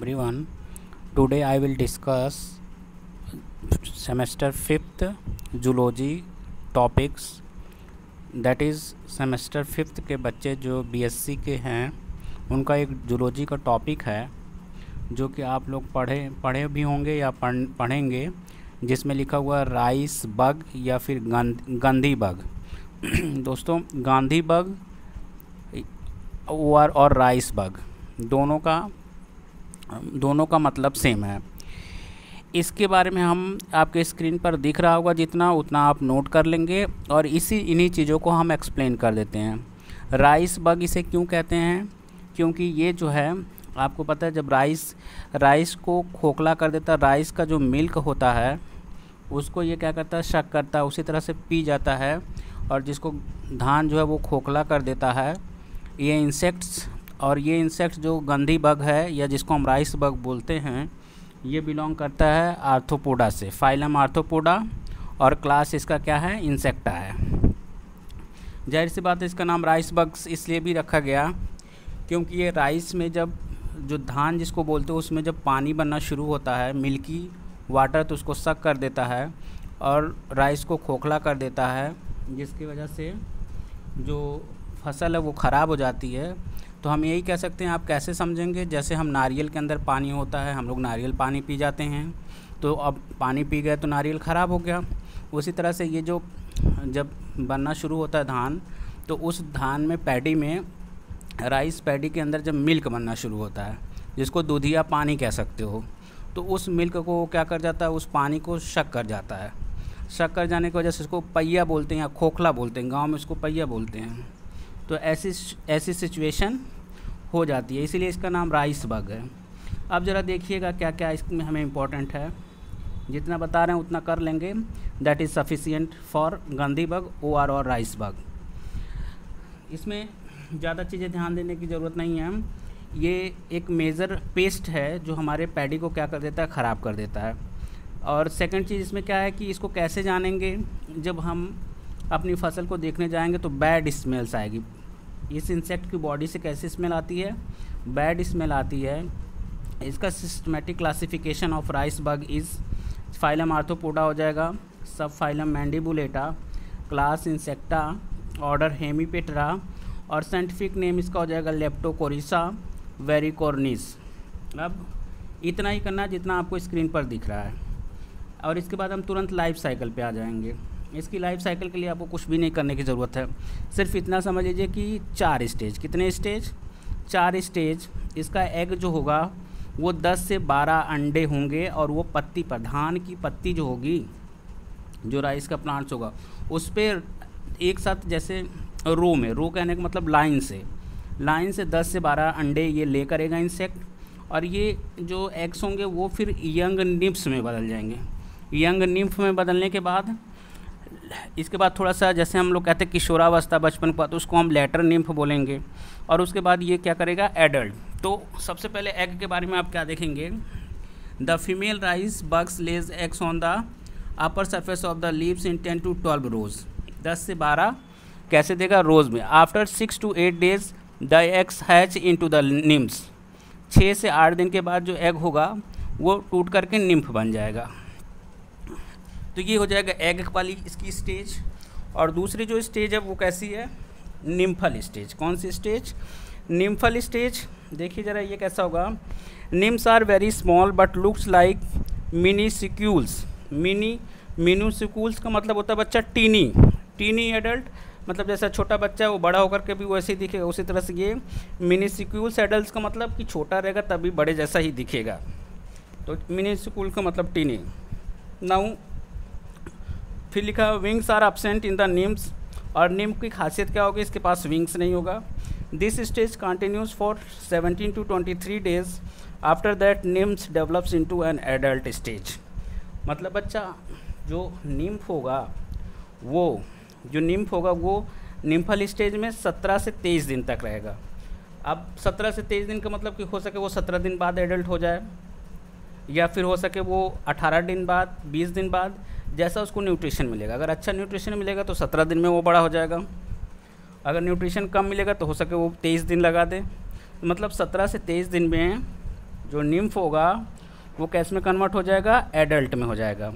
everyone. Today I will discuss semester 5th zoology topics. That is semester 5th के बच्चे जो BSc के हैं उनका एक जूलॉजी का टॉपिक है जो कि आप लोग पढ़े भी होंगे या पढ़ेंगे, जिसमें लिखा हुआ राइस बग या फिर गांधी बग। दोस्तों, गांधी बग और राइस बग दोनों का मतलब सेम है। इसके बारे में हम आपके स्क्रीन पर दिख रहा होगा, जितना उतना आप नोट कर लेंगे और इन्हीं चीज़ों को हम एक्सप्लेन कर देते हैं। राइस बग इसे क्यों कहते हैं? क्योंकि ये जो है आपको पता है, जब राइस को खोखला कर देता है, राइस का जो मिल्क होता है उसको ये क्या करता है, शक करता है, उसी तरह से पी जाता है और जिसको धान जो है वो खोखला कर देता है। ये इंसेक्ट्स जो गंधी बग है या जिसको हम राइस बग बोलते हैं, ये बिलोंग करता है आर्थ्रोपोडा से, फाइलम आर्थ्रोपोडा, और क्लास इसका क्या है, इंसेक्टा है। जाहिर सी बात है इसका नाम राइस बग्स इसलिए भी रखा गया क्योंकि ये राइस में जब जो धान जिसको बोलते हैं उसमें जब पानी बनना शुरू होता है, मिल्की वाटर, तो उसको सक कर देता है और राइस को खोखला कर देता है, जिसकी वजह से जो फसल है वो ख़राब हो जाती है। तो हम यही कह सकते हैं, आप कैसे समझेंगे, जैसे हम नारियल के अंदर पानी होता है, हम लोग नारियल पानी पी जाते हैं, तो अब पानी पी गए तो नारियल ख़राब हो गया। उसी तरह से ये जो जब बनना शुरू होता है धान, तो उस धान में पैडी में राइस पैडी के अंदर जब मिल्क बनना शुरू होता है, जिसको दूधिया पानी कह सकते हो, तो उस मिल्क को क्या कर जाता है, उस पानी को शक कर जाता है। शक कर जाने की वजह से इसको पहिया बोलते हैं या खोखला बोलते हैं, गांव में इसको पहिया बोलते हैं। तो ऐसी सिचुएशन हो जाती है, इसीलिए इसका नाम राइस बग है। अब ज़रा देखिएगा क्या क्या इसमें हमें इम्पोर्टेंट है, जितना बता रहे हैं उतना कर लेंगे। That is sufficient for Gandhi bug और राइस बग। इसमें ज़्यादा चीज़ें ध्यान देने की ज़रूरत नहीं है। ये एक मेजर पेस्ट है जो हमारे पैडी को क्या कर देता है, ख़राब कर देता है। और सेकंड चीज़ इसमें क्या है कि इसको कैसे जानेंगे, जब हम अपनी फसल को देखने जाएंगे तो बैड स्मेल्स आएगी। इस इंसेक्ट की बॉडी से कैसी स्मेल आती है, बैड स्मेल आती है। इसका systematic classification of rice bug is phylum arthropoda हो जाएगा, सब फाइलम मैंडिबुलेटा, क्लास इंसेक्टा, ऑर्डर हेमीपेटरा, और साइंटिफिक नेम इसका हो जाएगा लेप्टोकोरिसा वेरिकोर्निस। अब इतना ही करना जितना आपको स्क्रीन पर दिख रहा है, और इसके बाद हम तुरंत लाइफ साइकिल पे आ जाएंगे। इसकी लाइफ साइकिल के लिए आपको कुछ भी नहीं करने की ज़रूरत है, सिर्फ इतना समझ लीजिए कि 4 स्टेज, कितने स्टेज, 4 स्टेज। इसका एग जो होगा वो 10 से 12 अंडे होंगे, और वो पत्ती पर, धान की पत्ती जो होगी, जो राइस का प्लांट्स होगा, उस पर एक साथ, जैसे रो में, रो कहने का मतलब लाइन से 10 से 12 अंडे ये ले करेगा इंसेक्ट, और ये जो एग्स होंगे वो फिर यंग निम्फ्स में बदल जाएंगे। यंग निम्फ में बदलने के बाद इसके बाद थोड़ा सा, जैसे हम लोग कहते हैं किशोरावस्था, बचपन के बाद, उसको हम लेटर निम्फ बोलेंगे, और उसके बाद ये क्या करेगा, एडल्ट। तो सबसे पहले एग के बारे में आप क्या देखेंगे, the female rice bugs lays eggs on the upper surface of the leaves in 10 to 12 rows. 10 से 12 कैसे देगा, रोज़ में। After 6 to 8 days the eggs hatch into the nymphs. 6 से 8 दिन के बाद जो एग होगा वो टूट करके निम्फ बन जाएगा। तो ये हो जाएगा एग वाली इसकी स्टेज। और दूसरी जो स्टेज है वो कैसी है, निम्फल स्टेज। कौन सी स्टेज, निम्फल स्टेज। देखिए ज़रा ये कैसा होगा, nymphs are very small but looks like minuscules. Minuscules का मतलब होता है बच्चा टीनी एडल्ट, मतलब जैसा छोटा बच्चा है वो बड़ा होकर के भी वैसे ही दिखेगा, उसी तरह से ये मिनीसिक्यूल्स एडल्ट्स का मतलब कि छोटा रहेगा तभी बड़े जैसा ही दिखेगा। तो मिनीसिक्यूल का मतलब टीनी। नाउ फिर लिखा है wings are absent in the nymphs, और निम्फ की खासियत क्या होगी, इसके पास विंग्स नहीं होगा। This stage continues for 17 to 23 days, after that NIMS develops into an adult stage. मतलब बच्चा जो निम्फ होगा वो निम्फल स्टेज में 17 से 23 दिन तक रहेगा। अब 17 से 23 दिन का मतलब कि हो सके वो 17 दिन बाद एडल्ट हो जाए, या फिर हो सके वो 18 दिन बाद, 20 दिन बाद, जैसा उसको न्यूट्रिशन मिलेगा। अगर अच्छा न्यूट्रिशन मिलेगा तो 17 दिन में वो बड़ा हो जाएगा, अगर न्यूट्रिशन कम मिलेगा तो हो सके वो 23 दिन लगा दे। मतलब 17 से 23 दिन में जो निम्फ होगा वो कैसे में कन्वर्ट हो जाएगा, एडल्ट में हो जाएगा,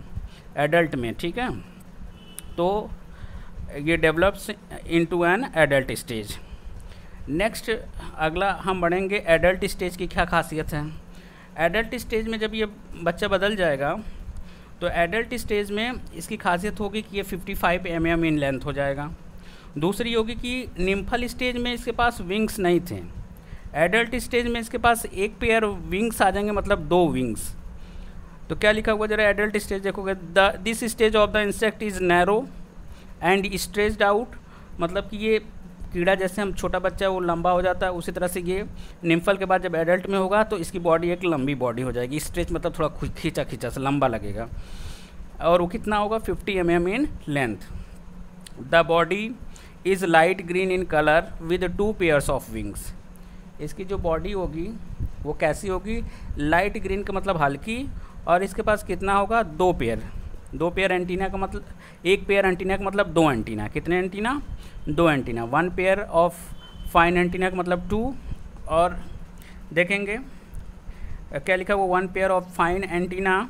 एडल्ट में, ठीक है। तो ये develops into an adult stage. Next अगला हम बढ़ेंगे, एडल्ट स्टेज की क्या खासियत है। एडल्ट स्टेज में जब ये बच्चा बदल जाएगा तो एडल्ट स्टेज में इसकी खासियत होगी कि ये 55 mm इन लेंथ हो जाएगा। दूसरी होगी कि निम्फल स्टेज में इसके पास विंग्स नहीं थे, एडल्ट स्टेज में इसके पास एक पेयर विंग्स आ जाएंगे, मतलब 2 विंग्स। तो क्या लिखा हुआ जरा एडल्ट स्टेज देखोगे, this stage of the insect is narrow and stretched out, मतलब कि ये कीड़ा जैसे हम छोटा बच्चा है वो लंबा हो जाता है, उसी तरह से ये निम्फल के बाद जब एडल्ट में होगा तो इसकी बॉडी एक लंबी बॉडी हो जाएगी। स्ट्रेच मतलब थोड़ा खींचा खींचा सा लंबा लगेगा, और वो कितना होगा, 50 mm in length. The body is light green in colour with 2 pairs of wings. इसकी जो बॉडी होगी वो कैसी होगी, लाइट ग्रीन का मतलब हल्की, और इसके पास कितना होगा, 2 पेयर, 2 पेयर एंटीना का मतलब, एक पेयर एंटीना का मतलब 2 एंटीना, कितने antenna, 2 antenna. 1 pair of fine antenna का मतलब 2, और देखेंगे क्या लिखा हुआ, 1 pair of fine antenna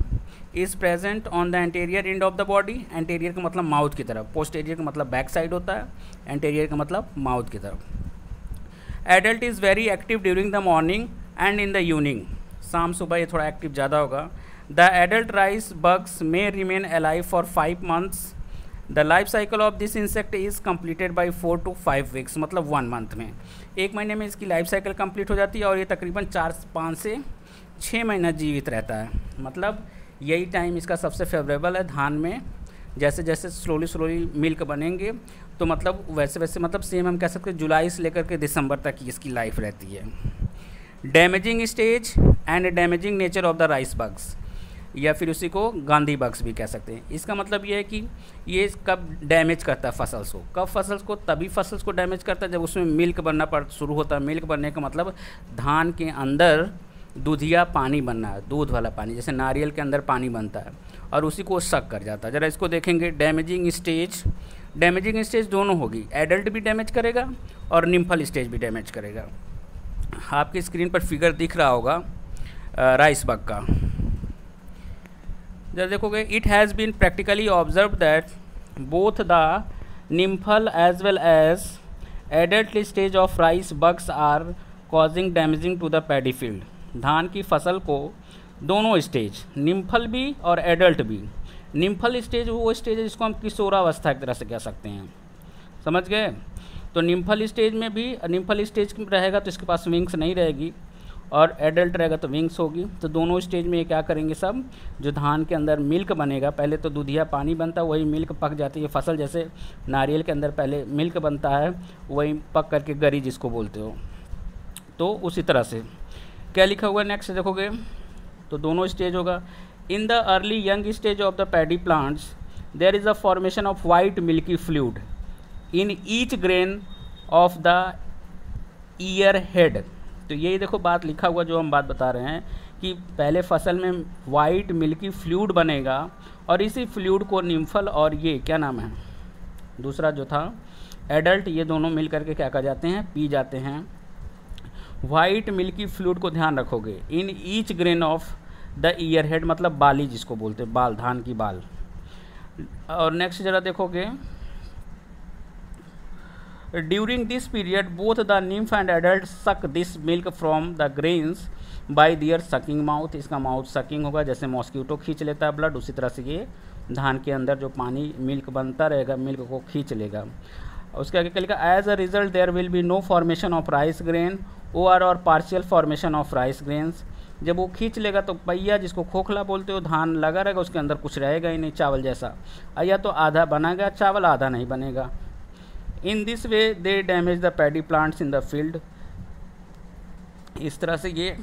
is present on the anterior end of the body. Anterior का मतलब माउथ की तरफ, पोस्टीरियर का मतलब बैक साइड होता है, एंटीरियर का मतलब माउथ की तरफ। Adult is very active during the morning and in the evening, शाम सुबह ये थोड़ा एक्टिव ज़्यादा होगा। The adult rice bugs may remain alive for 5 months। The life cycle of this insect is completed by 4 to 5 weeks, मतलब 1 month में, 1 महीने में इसकी लाइफ साइकिल कंप्लीट हो जाती है, और ये तकरीबन 5 से 6 महीना जीवित रहता है। मतलब यही टाइम इसका सबसे फेवरेबल है धान में। जैसे जैसे स्लोली मिल्क बनेंगे तो मतलब वैसे वैसे, मतलब सेम हम कह सकते हैं जुलाई से लेकर के दिसंबर तक की इसकी लाइफ रहती है। Damaging stage and damaging nature of the rice bugs, या फिर उसी को गांधी बग्स भी कह सकते हैं। इसका मतलब ये है कि ये कब डैमेज करता है फसल्स को, कब फसल्स को, तभी फसल्स को डैमेज करता है जब उसमें मिल्क बनना शुरू होता है। मिल्क बनने का मतलब धान के अंदर दूधिया पानी बनना है, दूध वाला पानी, जैसे नारियल के अंदर पानी बनता है, और उसी को सक कर जाता है। ज़रा इसको देखेंगे, डैमेजिंग स्टेज दोनों होगी, एडल्ट भी डैमेज करेगा और निम्फल स्टेज भी डैमेज करेगा। आपकी स्क्रीन पर फिगर दिख रहा होगा राइस बग का, जब देखोगे, it has been practically observe that both the nymphal as well as adult stage of rice bugs are causing damaging to the paddy field. धान की फसल को दोनों स्टेज, निम्फल भी और एडल्ट भी, निम्फल स्टेज वो स्टेज है जिसको हम किशोरावस्था की तरह से कह सकते हैं, समझ गए। तो निम्फल स्टेज में भी, निम्फल स्टेज रहेगा तो इसके पास विंग्स नहीं रहेगी, और एडल्ट रहेगा तो विंग्स होगी। तो दोनों स्टेज में ये क्या करेंगे, सब जो धान के अंदर मिल्क बनेगा, पहले तो दूधिया पानी बनता है, वही मिल्क पक जाती है फसल, जैसे नारियल के अंदर पहले मिल्क बनता है, वही पक करके गरी जिसको बोलते हो, तो उसी तरह से। क्या लिखा हुआ है नेक्स्ट देखोगे, तो दोनों स्टेज होगा। In the early young stage of the paddy plants there is a formation of white milky fluid in each grain of the ear head. तो यही देखो बात लिखा हुआ जो हम बात बता रहे हैं कि पहले फसल में वाइट मिल्की फ्लूइड बनेगा, और इसी फ्लूइड को निम्फल और ये क्या नाम है दूसरा जो था एडल्ट, ये दोनों मिल करके क्या कर जाते हैं, पी जाते हैं। वाइट मिल्की फ्लूइड को ध्यान रखोगे, इन each grain of the ear head, मतलब बाली जिसको बोलते हैं, बाल, धान की बाल। और नेक्स्ट जरा देखोगे, during this period both the nymph and adult suck this milk from the grains by their sucking mouth. इसका माउथ सकिंग होगा, जैसे मॉस्किटो खींच लेता है ब्लड, उसी तरह से ये धान के अंदर जो पानी मिल्क बनता रहेगा, मिल्क को खींच लेगा। उसके आगे क्या लिखा, as a result there will be no formation of rice grain और partial formation of rice grains. जब वो खींच लेगा तो पहिया, जिसको खोखला बोलते हो, धान लगा रहेगा, उसके अंदर कुछ रहेगा ही नहीं चावल जैसा, या तो आधा बनेगा चावल, आधा नहीं बनेगा। In this way they damage the paddy plants in the field. इस तरह से ये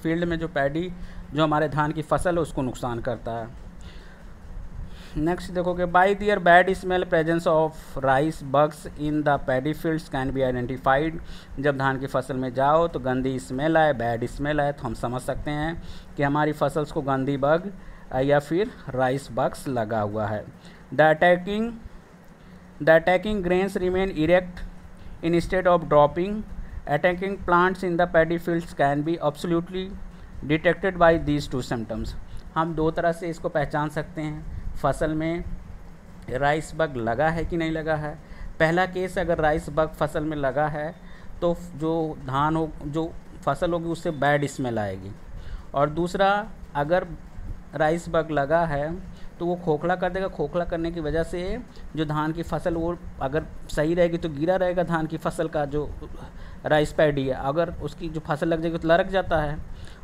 फील्ड में जो पैडी, जो हमारे धान की फसल है, उसको नुकसान करता है। नेक्स्ट देखोगे, by their bad smell presence of rice bugs in the paddy fields can be identified. जब धान की फसल में जाओ तो गंदी स्मेल आए, बैड स्मेल आए, तो हम समझ सकते हैं कि हमारी फसल को गंदी बग या फिर राइस बग्स लगा हुआ है। The attacking grains remain erect instead of dropping. Attacking plants in the paddy fields can be absolutely detected by these two symptoms. हम दो तरह से इसको पहचान सकते हैं, फसल में राइस बग लगा है कि नहीं लगा है। पहला केस, अगर राइस बग फसल में लगा है तो जो धान हो, जो फसल होगी उससे बैड स्मेल आएगी। और दूसरा, अगर राइस बग लगा है तो वो खोखला कर देगा। खोखला करने की वजह से जो धान की फसल वो अगर सही रहेगी तो गिरा रहेगा धान की फसल का जो राइस पैडी है, अगर उसकी जो फसल लग जाएगी तो लरक जाता है।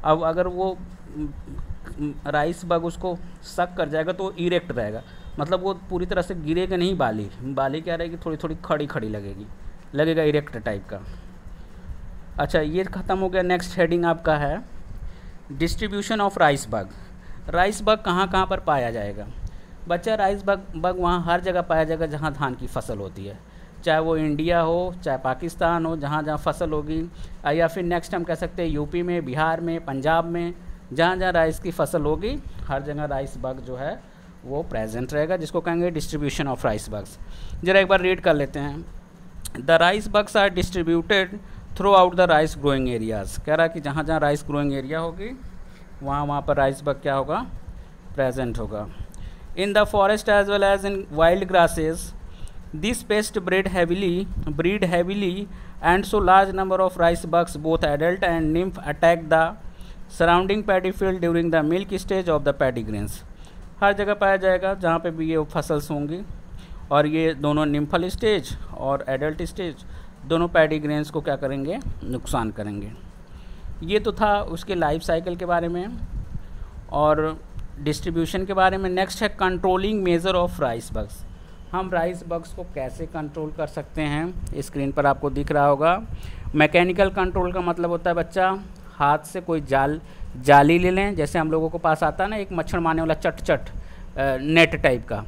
अब अगर वो राइस बग उसको सक कर जाएगा तो इरेक्ट रहेगा, मतलब वो पूरी तरह से गिरेगा नहीं, बाली क्या रहेगी, थोड़ी थोड़ी खड़ी खड़ी लगेगा इरेक्ट टाइप का। अच्छा, ये ख़त्म हो गया। नेक्स्ट हेडिंग आपका है distribution of rice bug. Rice bug कहाँ कहाँ पर पाया जाएगा बच्चा? राइस बग वहाँ हर जगह पाया जाएगा जहाँ धान की फसल होती है, चाहे वो इंडिया हो चाहे पाकिस्तान हो, जहाँ जहाँ फसल होगी। या फिर नेक्स्ट हम कह सकते हैं यूपी में, बिहार में, पंजाब में, जहाँ जहाँ राइस की फसल होगी हर जगह राइस बग जो है वो प्रेजेंट रहेगा, जिसको कहेंगे डिस्ट्रीब्यूशन ऑफ राइस बग्स। ज़रा एक बार रीड कर लेते हैं। The rice bugs are distributed throughout the rice growing areas. कह रहा है कि जहाँ जहाँ राइस ग्रोइंग एरिया होगी वहाँ पर राइस बग क्या होगा, प्रेजेंट होगा। In the forest as well as in wild grasses this pest breed heavily and so large number of rice bugs both adult and nymph attack the surrounding paddy field during the milk stage of the paddy grains. हर जगह पाया जाएगा जहाँ पे भी ये fossils होंगी, और ये दोनों निम्फल स्टेज और एडल्ट स्टेज दोनों पैडी ग्रेन्स को क्या करेंगे, नुकसान करेंगे। ये तो था उसके लाइफ साइकिल के बारे में और डिस्ट्रीब्यूशन के बारे में। नेक्स्ट है controlling measure of rice bugs. हम राइस बग्स को कैसे कंट्रोल कर सकते हैं, स्क्रीन पर आपको दिख रहा होगा। मैकेनिकल कंट्रोल का मतलब होता है बच्चा, हाथ से कोई जाली ले लें, जैसे हम लोगों को पास आता है ना एक मच्छर मारने वाला चट नेट टाइप का,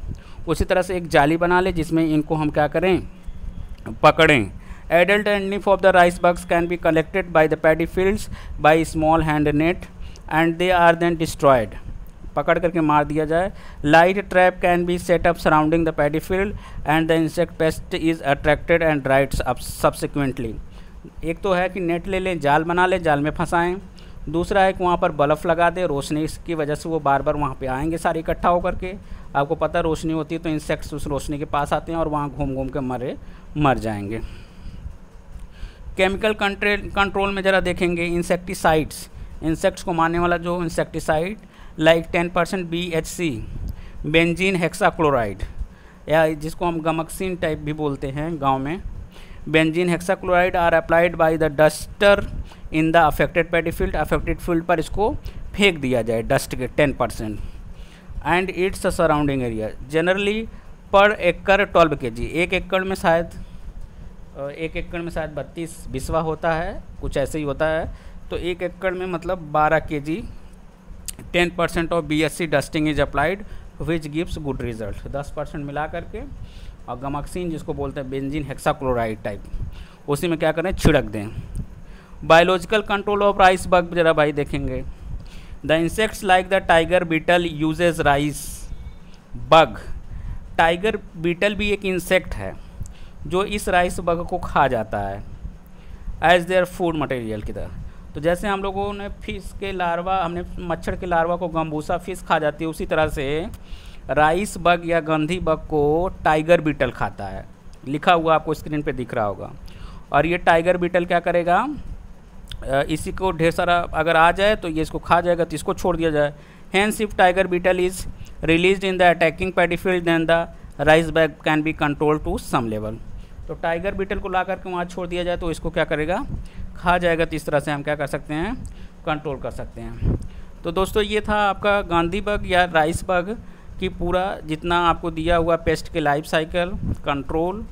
उसी तरह से एक जाली बना ले जिसमें इनको हम क्या करें, पकड़ें। Adult and nymph of the rice bugs can be collected by the paddy fields by small hand net and they are then destroyed. पकड़ करके मार दिया जाए। Light trap can be set up surrounding the paddy field and the insect pest is attracted and dried up subsequently. एक तो है कि net ले लें, जाल बना लें, जाल में फंसाएं। दूसरा है कि वहाँ पर बल्ब लगा दें, रोशनी की वजह से वो बार बार वहाँ पे आएंगे सारे इकट्ठा होकर के। आपको पता रोशनी होती है तो इंसेक्ट्स उस रोशनी के पास आते हैं और वहाँ घूम घूम के मर जाएंगे। केमिकल कंट्रोल में ज़रा देखेंगे, इंसेक्टिसाइड्स, इंसेक्ट्स को मारने वाला जो insecticide like 10% BHC benzene hexachloride, या जिसको हम गमक्सिन टाइप भी बोलते हैं गांव में, benzene hexachloride are applied by the duster in the affected paddy field. Affected field पर इसको फेंक दिया जाए डस्ट के 10% and its surrounding area generally per acre 12 kg। एक एकड़ में शायद 32 बिस्वा होता है, कुछ ऐसे ही होता है। तो एक एकड़ में मतलब 12 kg 10% of BHC dusting is applied which gives good result. 10% मिला करके और गमक्सिन जिसको बोलते हैं बेंजीन हेक्साक्लोराइड टाइप, उसी में क्या करें, छिड़क दें। Biological control of rice bug जरा भाई देखेंगे। The insects like the tiger beetle uses rice bug. Tiger beetle भी एक इंसेक्ट है जो इस राइस बग को खा जाता है एज देयर फूड मटेरियल की तरह। तो जैसे हम लोगों ने फिश के लार्वा, हमने मच्छर के लार्वा को गम्बूसा फिश खा जाती है, उसी तरह से राइस बग या गंधी बग को टाइगर बीटल खाता है। लिखा हुआ आपको स्क्रीन पे दिख रहा होगा। और ये टाइगर बीटल क्या करेगा, इसी को ढेर सारा अगर आ जाए तो ये इसको खा जाएगा, तो इसको छोड़ दिया जाए। Hence if tiger beetle is released in the attacking paddy field then the rice bug can be control to some level. तो टाइगर बीटल को ला करके वहाँ छोड़ दिया जाए तो इसको क्या करेगा, खा जाएगा। तो इस तरह से हम क्या कर सकते हैं, कंट्रोल कर सकते हैं। तो दोस्तों ये था आपका गांधी बग या राइस बग की पूरा जितना आपको दिया हुआ पेस्ट के लाइफ साइकिल, कंट्रोल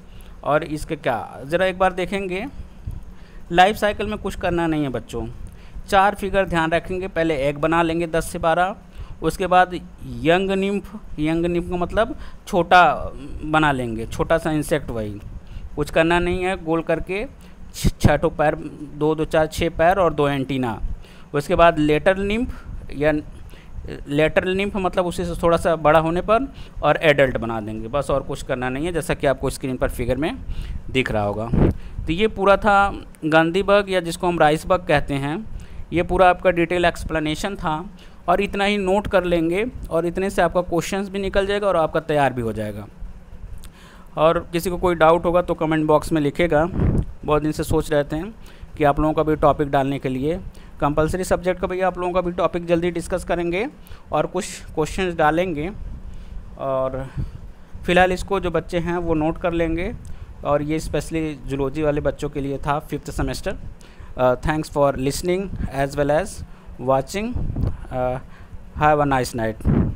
और इसके क्या, ज़रा एक बार देखेंगे। लाइफ साइकिल में कुछ करना नहीं है बच्चों, 4 फिगर ध्यान रखेंगे। पहले एग बना लेंगे 10 से 12, उसके बाद यंग निम्फ का मतलब छोटा बना लेंगे, छोटा सा इंसेक्ट, वही कुछ करना नहीं है। गोल करके 6 पैर, 2 2 4 6 पैर और 2 एंटीना। उसके बाद लेटरल निम्फ मतलब उसी से थोड़ा सा बड़ा होने पर और एडल्ट बना देंगे, बस और कुछ करना नहीं है, जैसा कि आपको स्क्रीन पर फिगर में दिख रहा होगा। तो ये पूरा था गांधी बग या जिसको हम राइस बग कहते हैं, ये पूरा आपका डिटेल एक्सप्लेनेशन था, और इतना ही नोट कर लेंगे और इतने से आपका क्वेश्चंस भी निकल जाएगा और आपका तैयार भी हो जाएगा। और किसी को कोई डाउट होगा तो कमेंट बॉक्स में लिखेगा। बहुत दिन से सोच रहे थे कि आप लोगों का भी टॉपिक डालने के लिए, कंपलसरी सब्जेक्ट का भैया आप लोगों का भी टॉपिक जल्दी डिस्कस करेंगे और कुछ क्वेश्चंस डालेंगे, और फ़िलहाल इसको जो बच्चे हैं वो नोट कर लेंगे। और ये स्पेशली जूलॉजी वाले बच्चों के लिए था 5th semester. Thanks for listening as well as watching. Have a nice night.